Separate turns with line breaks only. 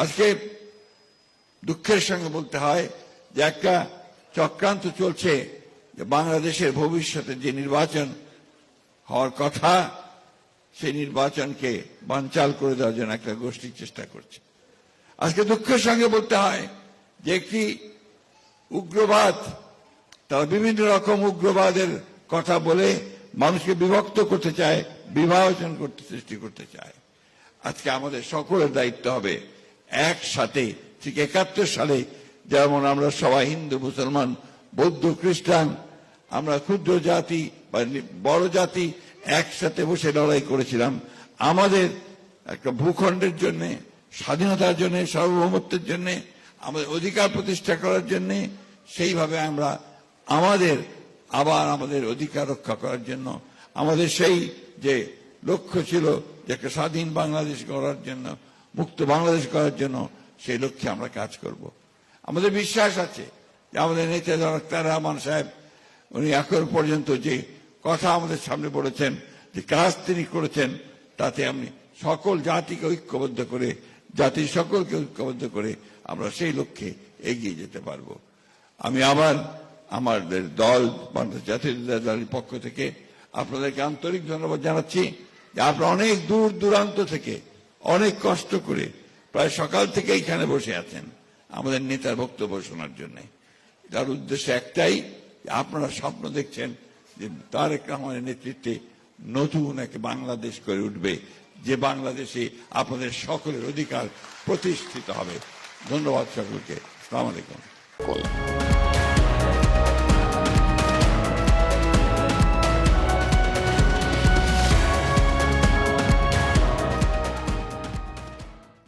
আজকে দুঃখের সঙ্গে বলতে হয় যে একটা চক্রান্ত চলছে যে বাংলাদেশের ভবিষ্যতে যে নির্বাচন হওয়ার কথা সেই নির্বাচনকে বানচাল করে দেওয়ার জন্য একটা গোষ্ঠী চেষ্টা করছে। আজকে দুঃখের সঙ্গে বলতে হয় যে একটি উগ্রবাদ, তারা বিভিন্ন রকম উগ্রবাদের কথা বলে মানুষকে বিভক্ত করতে চায়, বিভাজন করতে সৃষ্টি করতে চায়। আজকে আমাদের সকলের দায়িত্ব হবে একসাথে, ঠিক ৭১ সালে যেমন আমরা সবাই হিন্দু, মুসলমান, বৌদ্ধ, খ্রিস্টান, আমরা ক্ষুদ্র জাতি বা বড় জাতি একসাথে বসে লড়াই করেছিলাম আমাদের একটা ভূখণ্ডের জন্য, স্বাধীনতার জন্য, সার্বভৌমত্বের জন্য, আমাদের অধিকার প্রতিষ্ঠা করার জন্য। সেইভাবে আমরা আমাদের অধিকার রক্ষা করার জন্য, আমাদের সেই যে লক্ষ্য ছিল যে একটা স্বাধীন বাংলাদেশ গড়ার জন্য, মুক্ত বাংলাদেশ করার জন্য, সেই লক্ষ্যে আমরা কাজ করব। আমাদের বিশ্বাস আছে যে আমাদের নেতা ডক্টর রহমান সাহেব উনি এখন পর্যন্ত যে কথা আমাদের সামনে বলেছেন, যে কাজ তিনি করেছেন, তাতে আমি সকল জাতিকে ঐক্যবদ্ধ করে, জাতির সকলকে ঐক্যবদ্ধ করে আমরা সেই লক্ষ্যে এগিয়ে যেতে পারবো। আমি আবার আমাদের দল, বাংলাদেশ জাতীয়তাবাদী দলের পক্ষ থেকে আপনাদেরকে আন্তরিক ধন্যবাদ জানাচ্ছি যে আপনারা অনেক দূর দূরান্ত থেকে অনেক কষ্ট করে প্রায় সকাল থেকে এখানে বসে আছেন আমাদের নেতার বক্তব্য শোনার জন্য। তার উদ্দেশ্য একটাই, আপনারা স্বপ্ন দেখছেন যে তারেক রহমানের নেতৃত্বে নতুন এক বাংলাদেশ করে উঠবে, যে বাংলাদেশে আপনাদের সকলের অধিকার প্রতিষ্ঠিত হবে। ধন্যবাদ সকলকে। আসসালামু আলাইকুম।